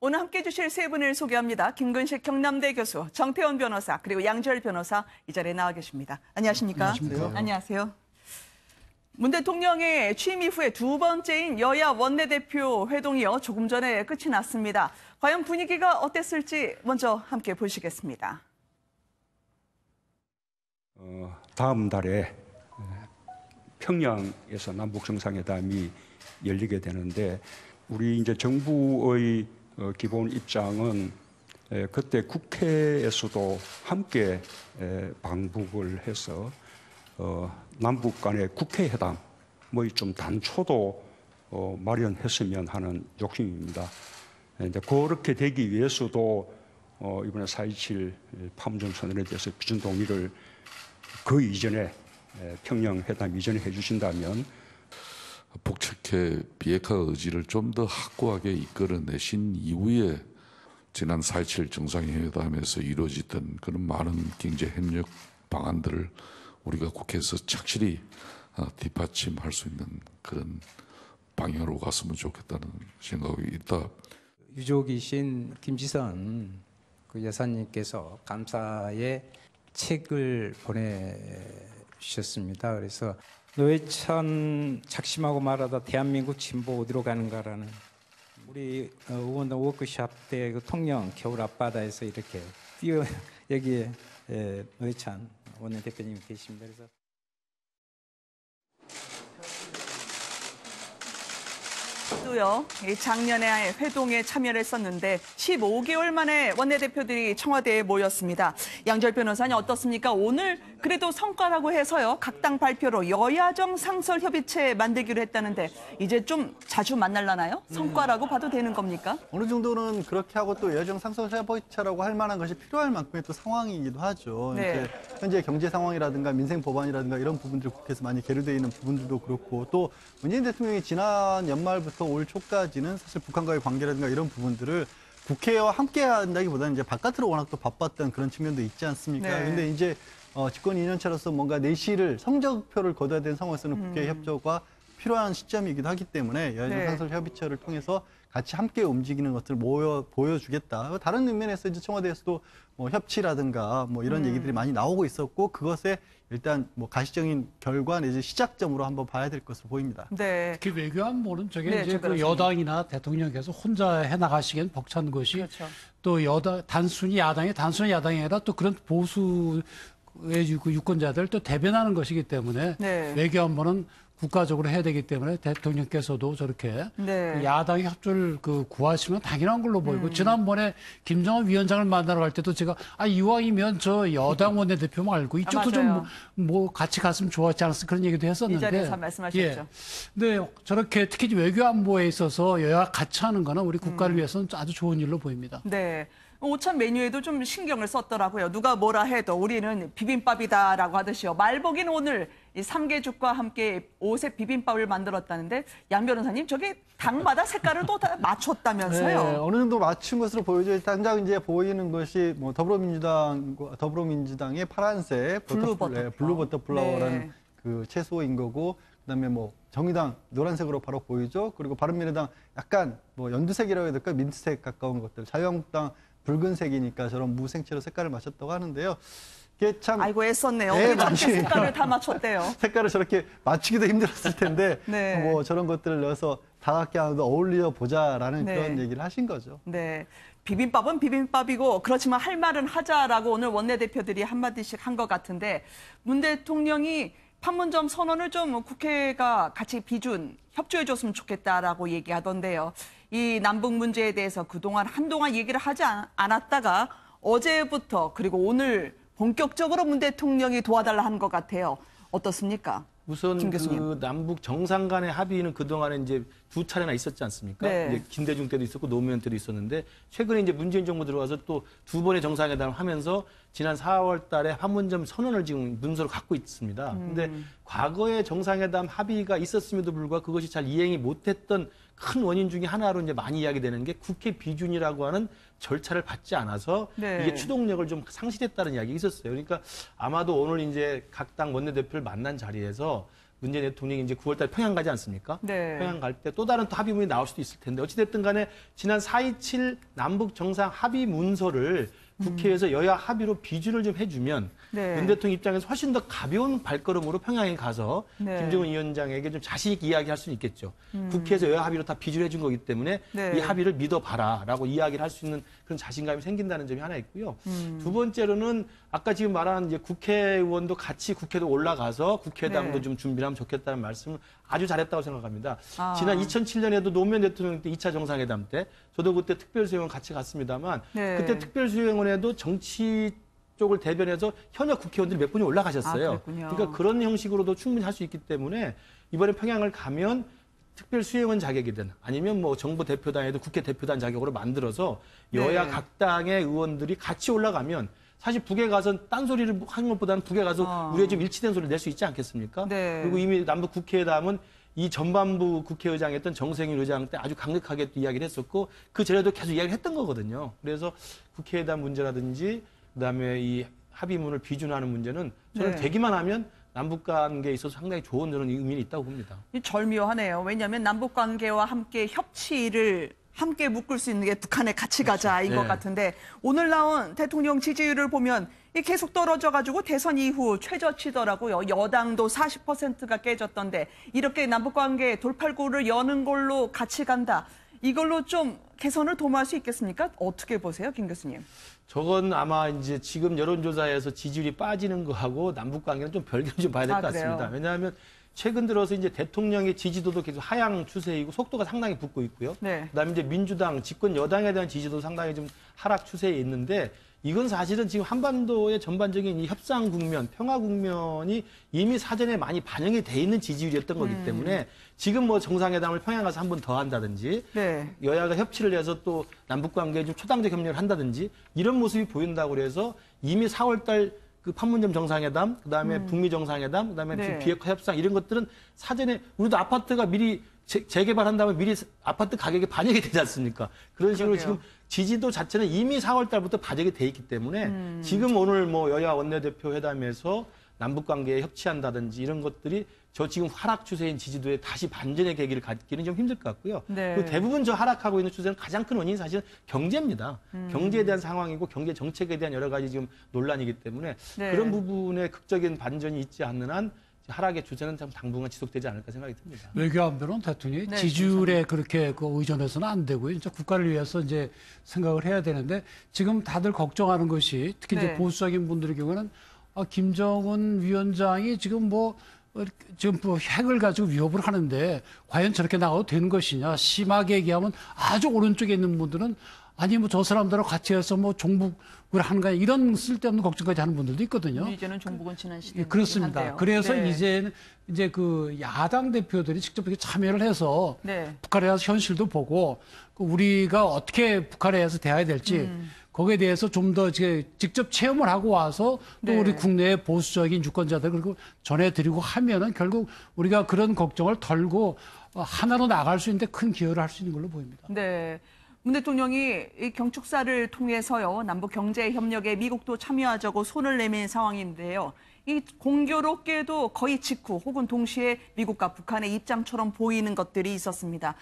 오늘 함께해 주실 세 분을 소개합니다. 김근식 경남대 교수, 정태원 변호사, 그리고 양지열 변호사 이 자리에 나와 계십니다. 안녕하십니까? 안녕하십니까? 안녕하세요. 문 대통령의 취임 이후에 두 번째인 여야 원내대표 회동이요. 조금 전에 끝이 났습니다. 과연 분위기가 어땠을지 먼저 함께 보시겠습니다. 다음 달에 평양에서 남북 정상회담이 열리게 되는데 우리 이제 정부의 기본 입장은 그때 국회에서도 함께 방북을 해서 남북 간의 국회회담 좀 단초도 마련했으면 하는 욕심입니다. 근데 그렇게 되기 위해서도 이번에 4.27 판문점 선언에 대해서 비준 동의를 그 이전에 평양 회담 이전에 해주신다면 북측의 비핵화 의지를 좀 더 확고하게 이끌어내신 이후에 지난 4.27 정상회담에서 이루어졌던 그런 많은 경제 협력 방안들을 우리가 국회에서 착실히 뒷받침할 수 있는 그런 방향으로 갔으면 좋겠다는 생각이 있다. 유족이신 김지선 여사님께서 감사의 책을 보내주셨습니다. 그래서 노회찬 작심하고 말하다 대한민국 진보 어디로 가는가라는 우리 의원들 워크숍 때 그 통영 겨울 앞바다에서 이렇게 뛰어 여기에 노회찬 원내대표님이 계십니다. 그래서 또요, 작년에 회동에 참여를 했었는데 15개월 만에 원내대표들이 청와대에 모였습니다. 양지열 변호사님 어떻습니까? 오늘 그래도 성과라고 해서요, 각 당 발표로 여야정 상설협의체 만들기로 했다는데 이제 좀 자주 만날라나요? 성과라고 봐도 되는 겁니까? 어느 정도는 그렇게 하고 또 여야정 상설협의체라고 할 만한 것이 필요할 만큼의 또 상황이기도 하죠. 네. 이제 현재 경제 상황이라든가 민생 법안이라든가 이런 부분들 국회에서 많이 계류되어 있는 부분들도 그렇고 또 문재인 대통령이 지난 연말부터 올 초까지는 사실 북한과의 관계라든가 이런 부분들을 국회와 함께 한다기보다는 이제 바깥으로 워낙 또 바빴던 그런 측면도 있지 않습니까? 네. 근데 이제 집권 2년차로서 뭔가 내실을 성적표를 거둬야 되는 상황에서는 국회 협조가 필요한 시점이기도 하기 때문에 여야정 네. 상설 협의체를 통해서 같이 함께 움직이는 것들을 보여주겠다. 다른 면에서 이제 청와대에서도 협치라든가 이런 얘기들이 많이 나오고 있었고 그것에 일단 가시적인 결과 내지 시작점으로 한번 봐야 될 것으로 보입니다. 네. 특히 외교안보는 저게 네, 이제 그 여당이나 대통령께서 혼자 해나가시기엔 벅찬 것이 그렇죠. 또 단순히 야당이 아니라 또 그런 보수의 유권자들 또 대변하는 것이기 때문에 네. 외교안보는 국가적으로 해야 되기 때문에 대통령께서도 저렇게 네. 야당의 협조를 구하시면 당연한 걸로 보이고 지난번에 김정은 위원장을 만나러 갈 때도 제가 이왕이면 저 여당 원내대표 말고 이쪽도 맞아요. 좀 같이 갔으면 좋았지 않았을까 그런 얘기도 했었는데 이 자리에서 말씀하셨죠. 예. 근데 저렇게 특히 외교안보에 있어서 여야가 같이 하는 거는 우리 국가를 위해서는 아주 좋은 일로 보입니다. 네. 오찬 메뉴에도 좀 신경을 썼더라고요. 누가 뭐라 해도 우리는 비빔밥이다라고 하듯이요. 말복인 오늘 이 삼계죽과 함께 오색 비빔밥을 만들었다는데 양 변호사님 저게 당마다 색깔을 또 다 맞췄다면서요? 네, 어느 정도 맞춘 것으로 보이죠. 당장 이제 보이는 것이 더불어민주당의 파란색 블루 블루 버터플라워라는 네. 그 채소인 거고 그다음에 정의당 노란색으로 바로 보이죠. 그리고 바른미래당 약간 연두색이라고 해야 될까 민트색 가까운 것들. 자유한국당 붉은색이니까 저런 무생채로 색깔을 맞췄다고 하는데요. 이게 참 아이고 애썼네요. 네, 그래도 저렇게 색깔을 다 맞췄대요. 색깔을 저렇게 맞추기도 힘들었을 텐데 네. 저런 것들을 넣어서 다각게 하나도 어울려 보자라는 네. 그런 얘기를 하신 거죠. 네. 비빔밥은 비빔밥이고 그렇지만 할 말은 하자라고 오늘 원내대표들이 한마디씩 한 것 같은데 문 대통령이 판문점 선언을 좀 국회가 같이 협조해줬으면 좋겠다라고 얘기하던데요. 이 남북 문제에 대해서 한동안 얘기를 하지 않았다가 어제부터 그리고 오늘 본격적으로 문 대통령이 도와달라 하는 것 같아요. 어떻습니까? 우선 김 교수님. 그 남북 정상 간의 합의는 그동안에 이제 두 차례나 있었지 않습니까? 네. 이제 김대중 때도 있었고 노무현 때도 있었는데 최근에 이제 문재인 정부 들어와서 또 두 번의 정상회담을 하면서 지난 4월 달에 판문점 선언을 지금 문서로 갖고 있습니다. 근데 과거에 정상회담 합의가 있었음에도 불구하고 그것이 잘 이행이 못했던 큰 원인 중에 하나로 이제 많이 이야기되는 게 국회 비준이라고 하는 절차를 밟지 않아서 네. 이게 추동력을 좀 상실했다는 이야기가 있었어요. 그러니까 아마도 오늘 이제 각 당 원내대표를 만난 자리에서 문재인 대통령이 이제 9월달에 평양 가지 않습니까? 네. 평양 갈 때 또 다른 또 합의문이 나올 수도 있을 텐데 어찌됐든 간에 지난 4.27 남북 정상 합의 문서를 국회에서 여야 합의로 비준을 좀 해주면 네. 윤 대통령 입장에서 훨씬 더 가벼운 발걸음으로 평양에 가서 네. 김정은 위원장에게 좀 자신 있게 이야기할 수는 있겠죠. 국회에서 여야 합의로 다 비준해 준 거기 때문에 네. 이 합의를 믿어봐라라고 이야기를 할 수 있는 그런 자신감이 생긴다는 점이 하나 있고요. 두 번째로는 아까 지금 말한 이제 국회의원도 같이 국회도 올라가서 국회당도 네. 좀 준비를 하면 좋겠다는 말씀을 아주 잘했다고 생각합니다. 아. 지난 2007년에도 노무현 대통령 때 2차 정상회담 때 저도 그때 특별수행원 같이 갔습니다만 네. 그때 특별수행원에도 정치 쪽을 대변해서 현역 국회의원들이 몇 분이 올라가셨어요. 아, 그랬군요. 그러니까 그런 형식으로도 충분히 할 수 있기 때문에 이번에 평양을 가면 특별수행원 자격이든 아니면 뭐 정부 대표단에도 국회 대표단 자격으로 만들어서 여야 네. 각 당의 의원들이 같이 올라가면 사실 북에 가서 딴소리를 하는 것보다는 북에 가서 우리가 좀 일치된 소리를 낼 수 있지 않겠습니까? 네. 그리고 이미 남북 국회의담은 이 전반부 국회의장이었던 정세균 의장 때 아주 강력하게 또 이야기를 했었고 그 전에도 계속 이야기를 했던 거거든요. 그래서 국회의담 문제라든지 그다음에 이 합의문을 비준하는 문제는 저는 네. 되기만 하면 남북 관계에 있어서 상당히 좋은 그런 의미는 있다고 봅니다. 절묘하네요. 왜냐하면 남북 관계와 함께 협치를 함께 묶을 수 있는 게 북한의 같이 가자인 네. 것 같은데 오늘 나온 대통령 지지율을 보면 이 계속 떨어져가지고 대선 이후 최저치더라고요. 여당도 40%가 깨졌던데 이렇게 남북 관계 돌팔구를 여는 걸로 같이 간다. 이걸로 좀 개선을 도모할 수 있겠습니까? 어떻게 보세요, 김 교수님? 저건 아마 이제 지금 여론조사에서 지지율이 빠지는 거하고 남북 관계는 좀 별개로 좀 봐야 될 것 그래요? 같습니다. 왜냐하면 최근 들어서 이제 대통령의 지지도도 계속 하향 추세이고 속도가 상당히 붙고 있고요. 네. 그다음에 이제 민주당 집권 여당에 대한 지지도 상당히 좀 하락 추세에 있는데 이건 사실은 지금 한반도의 전반적인 이 협상 국면, 평화 국면이 이미 사전에 많이 반영이 돼 있는 지지율이었던 거기 때문에 지금 뭐 정상회담을 평양 가서 한 번 더 한다든지 네. 여야가 협치를 해서 또 남북 관계에 좀 초당적 협력을 한다든지 이런 모습이 보인다고 그래서 이미 4월달 그 판문점 정상회담, 그다음에 북미 정상회담, 그다음에 네. 지금 비핵화 협상 이런 것들은 사전에 우리도 아파트가 미리 재개발한다면 미리 아파트 가격이 반영이 되지 않습니까? 그런 식으로 그러게요. 지금 지지도 자체는 이미 4월 달부터 반영이 돼 있기 때문에 지금 오늘 뭐 여야 원내대표 회담에서 남북 관계에 협치한다든지 이런 것들이 저 지금 하락 추세인 지지도에 다시 반전의 계기를 갖기는 좀 힘들 것 같고요. 네. 그리고 대부분 저 하락하고 있는 추세는 가장 큰 원인이 사실은 경제입니다. 경제에 대한 상황이고 경제 정책에 대한 여러 가지 지금 논란이기 때문에 네. 그런 부분에 극적인 반전이 있지 않는 한 하락의 추세는 참 당분간 지속되지 않을까 생각이 듭니다. 외교안보는 대통령이 네, 지지율에 그렇게 의존해서는 안 되고요. 이제 국가를 위해서 이제 생각을 해야 되는데 지금 다들 걱정하는 것이 특히 네. 이제 보수적인 분들의 경우는 김정은 위원장이 지금 지금 핵을 가지고 위협을 하는데 과연 저렇게 나가도 되는 것이냐. 심하게 얘기하면 아주 오른쪽에 있는 분들은 아니 저 사람들하고 같이 해서 종북을 하는 거야 이런 쓸데없는 걱정까지 하는 분들도 있거든요. 이제는 종북은 지난 시대. 예, 그렇습니다. 그래서 이제 그 야당 대표들이 직접 이렇게 참여를 해서 네. 북한에 대해서 현실도 보고 우리가 어떻게 북한에 대해서 대해야 될지 거기에 대해서 좀 더 직접 체험을 하고 와서 또 네. 우리 국내의 보수적인 유권자들 그리고 전해드리고 하면은 결국 우리가 그런 걱정을 덜고 하나로 나갈 수 있는데 큰 기여를 할 수 있는 걸로 보입니다. 네. 문 대통령이 이 경축사를 통해서요, 남북 경제 협력에 미국도 참여하자고 손을 내민 상황인데요. 이 공교롭게도 거의 직후 혹은 동시에 미국과 북한의 입장처럼 보이는 것들이 있었습니다.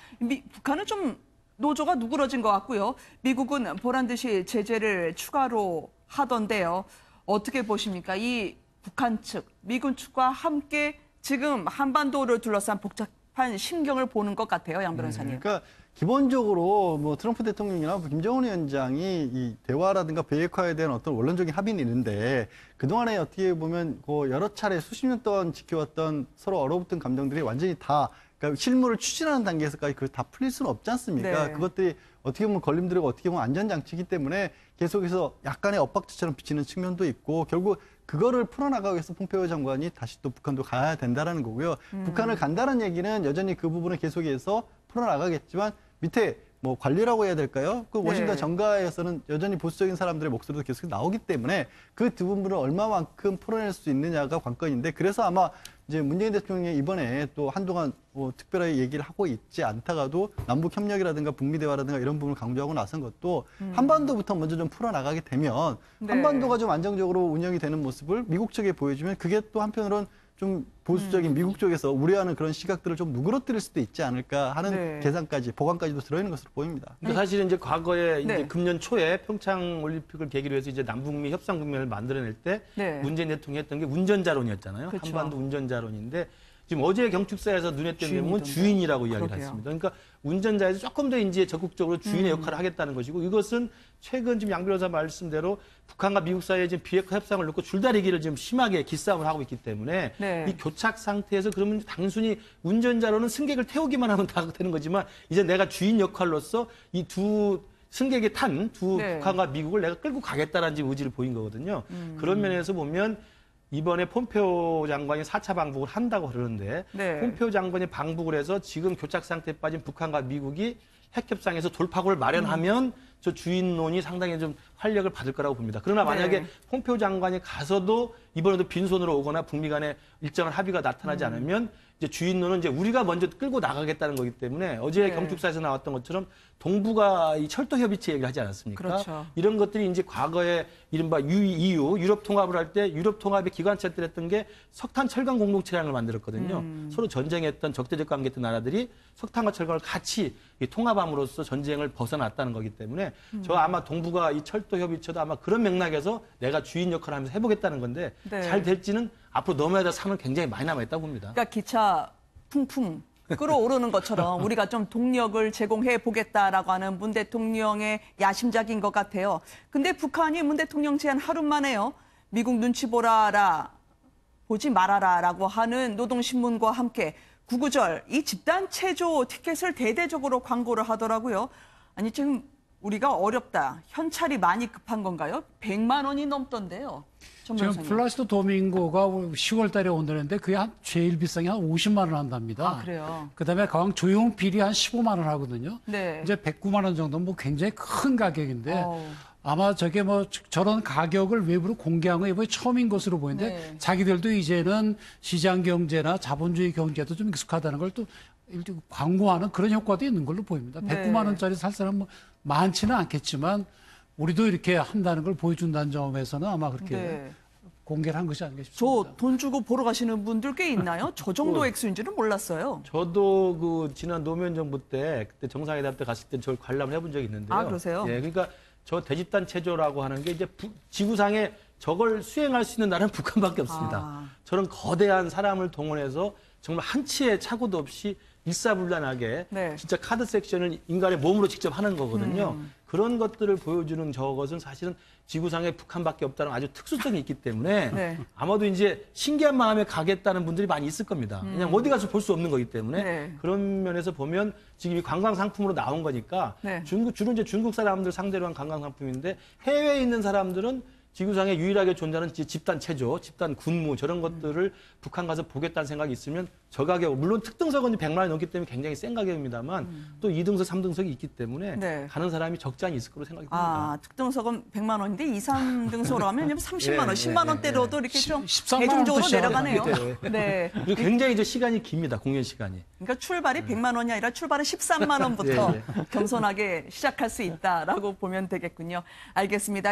북한은 좀 노조가 누그러진 것 같고요. 미국은 보란 듯이 제재를 추가로 하던데요. 어떻게 보십니까? 이 북한 측, 미군 측과 함께 지금 한반도를 둘러싼 복잡한 심경을 보는 것 같아요, 양 변호사님. 그러니까 기본적으로 뭐 트럼프 대통령이나 김정은 위원장이 이 대화라든가 비핵화에 대한 어떤 원론적인 합의는 있는데 그동안에 어떻게 보면 여러 차례 수십 년 동안 지켜왔던 서로 얼어붙은 감정들이 완전히 다 그러니까 실무를 추진하는 단계에서까지 그걸 다 풀릴 수는 없지 않습니까? 네. 그것들이 어떻게 보면 걸림돌이고 어떻게 보면 안전장치이기 때문에 계속해서 약간의 엇박자처럼 비치는 측면도 있고 결국 그거를 풀어나가기 위해서 폼페이오 장관이 다시 또 북한도 가야 된다라는 거고요. 북한을 간다는 얘기는 여전히 그 부분을 계속해서 풀어나가겠지만 밑에 뭐 관리라고 해야 될까요? 그 워싱턴 네. 정가에서는 여전히 보수적인 사람들의 목소리도 계속 나오기 때문에 그 두 부분을 얼마만큼 풀어낼 수 있느냐가 관건인데 그래서 아마 이제 문재인 대통령이 이번에 또 한동안 특별하게 얘기를 하고 있지 않다가도 남북 협력이라든가 북미 대화라든가 이런 부분을 강조하고 나선 것도 한반도부터 먼저 좀 풀어나가게 되면 네. 한반도가 좀 안정적으로 운영이 되는 모습을 미국 측에 보여주면 그게 또 한편으로는 좀 보수적인 미국 쪽에서 우려하는 그런 시각들을 좀 누그러뜨릴 수도 있지 않을까 하는 네. 계산까지 보관까지도 들어있는 것으로 보입니다. 근데 사실은 이제 과거에 네. 이제 금년 초에 평창 올림픽을 계기로 해서 이제 남북미 협상 국면을 만들어낼 때 네. 문재인 대통령이 했던 게 운전자론이었잖아요. 그렇죠. 한반도 운전자론인데 지금 어제 경축사에서 눈에 띈 내용은 주인이던데. 주인이라고 이야기를 그러게요. 했습니다. 그러니까 운전자에서 조금 더 이제 적극적으로 주인의 역할을 하겠다는 것이고 이것은 최근 지금 양 변호사 말씀대로 북한과 미국 사이에 지금 비핵화 협상을 놓고 줄다리기를 지금 심하게 기싸움을 하고 있기 때문에 네. 이 교착 상태에서 그러면 단순히 운전자로는 승객을 태우기만 하면 다 되는 거지만 이제 내가 주인 역할로서 이 두 승객이 탄 두 네. 북한과 미국을 내가 끌고 가겠다라는 지금 의지를 보인 거거든요. 그런 면에서 보면 이번에 폼페오 장관이 4차 방북을 한다고 그러는데 네. 폼페오 장관이 방북을 해서 지금 교착 상태에 빠진 북한과 미국이 핵협상에서 돌파구를 마련하면 저 주인론이 상당히 좀 활력을 받을 거라고 봅니다. 그러나 만약에 네. 폼페오 장관이 가서도 이번에도 빈손으로 오거나 북미 간에 일정한 합의가 나타나지 않으면 이제 주인론은 이제 우리가 먼저 끌고 나가겠다는 거기 때문에 어제 네. 경축사에서 나왔던 것처럼 동북아 이 철도 협의체 얘기를 하지 않았습니까? 그렇죠. 이런 것들이 이제 과거에 이른바 EU 유럽 통합을 할 때 유럽 통합의 기관체들 했던 게 석탄 철강 공동체라는 걸 만들었거든요. 서로 전쟁했던 적대적 관계했던 나라들이 석탄과 철강을 같이 이 통합함으로써 전쟁을 벗어났다는 거기 때문에 저 아마 동북아 이 철도 협의체도 아마 그런 맥락에서 내가 주인 역할을 하면서 해보겠다는 건데 네. 잘 될지는 앞으로 넘어야 될 산은 굉장히 많이 남아있다고 봅니다. 그러니까 기차 풍풍 끌어오르는 것처럼 우리가 좀 동력을 제공해 보겠다라고 하는 문 대통령의 야심작인 것 같아요. 근데 북한이 문 대통령 제안 하루 만에요. 미국 눈치 보지 말아라라고 하는 노동신문과 함께 구구절 이 집단 체조 티켓을 대대적으로 광고를 하더라고요. 아니 지금 우리가 어렵다. 현찰이 많이 급한 건가요? 100만 원이 넘던데요. 전 지금 변호사님. 플라시도 도밍고가 10월 달에 온다는데 그게 한 제일 비싼 게 한 50만 원 한답니다. 아, 그래요? 그다음에 가왕 조용필이 한 15만 원 하거든요. 네. 이제 109만 원 정도는 뭐 굉장히 큰 가격인데 어우. 아마 저게 뭐 저런 가격을 외부로 공개한 거 이번에 처음인 것으로 보이는데 네. 자기들도 이제는 시장 경제나 자본주의 경제도 좀 익숙하다는 걸 또 광고하는 그런 효과도 있는 걸로 보입니다. 네. 109만 원짜리 살 사람 뭐 많지는 않겠지만 우리도 이렇게 한다는 걸 보여준다는 점에서는 아마 그렇게 네. 공개를 한 것이 아닌가 저 싶습니다. 돈 주고 보러 가시는 분들 꽤 있나요? 저 정도 액수인지는 몰랐어요. 저도 그 지난 노무현 정부 때 그때 정상회담 때 갔을 때 저를 관람을 해본 적이 있는데요. 아, 그러세요? 예, 그러니까 저 대집단 체조라고 하는 게 이제 지구상에 저걸 수행할 수 있는 나라는 북한밖에 없습니다. 아. 저런 거대한 사람을 동원해서 정말 한치의 착오도 없이 일사불란하게 네. 진짜 카드 섹션을 인간의 몸으로 직접 하는 거거든요. 그런 것들을 보여주는 저것은 사실은 지구상에 북한밖에 없다는 아주 특수성이 있기 때문에 네. 아마도 이제 신기한 마음에 가겠다는 분들이 많이 있을 겁니다. 그냥 어디 가서 볼 수 없는 거기 때문에 네. 그런 면에서 보면 지금 이 관광 상품으로 나온 거니까 네. 주로 이제 중국 사람들 상대로 한 관광 상품인데 해외에 있는 사람들은 지구상에 유일하게 존재하는 집단 체조, 집단 군무 저런 것들을 북한 가서 보겠다는 생각이 있으면 저 가격 물론 특등석은 100만 원이 넘기 때문에 굉장히 센 가격입니다만 또 2등석, 3등석이 있기 때문에 네. 가는 사람이 적지 않이 있을 거로 생각이 듭니다. 아, 특등석은 100만 원인데 2, 3등석으로 하면 30만 원, 예, 10만 예, 원대로도 이렇게 좀 13만 대중적으로 원부터 내려가네요. 시작합니다. 네. 그리고 굉장히 이제 시간이 깁니다. 공연 시간이. 그러니까 출발이 100만 원이 아니라 출발은 13만 원부터 예, 겸손하게 시작할 수 있다라고 보면 되겠군요. 알겠습니다.